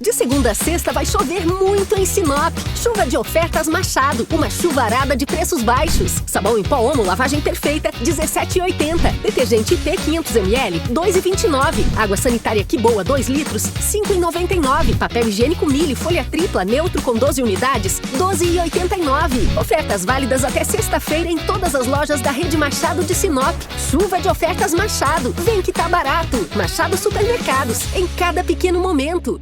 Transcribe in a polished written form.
De segunda a sexta vai chover muito em Sinop. Chuva de ofertas Machado, uma chuvarada de preços baixos. Sabão em pó Omo lavagem perfeita, R$ 17,80. Detergente IP 500 ml, R$ 2,29. Água sanitária Que Boa 2 litros, R$ 5,99. Papel higiênico Mille folha tripla neutro com 12 unidades, R$ 12,89. Ofertas válidas até sexta-feira em todas as lojas da rede Machado de Sinop. Chuva de ofertas Machado. Vem que tá barato. Machado Supermercados, em cada pequeno momento.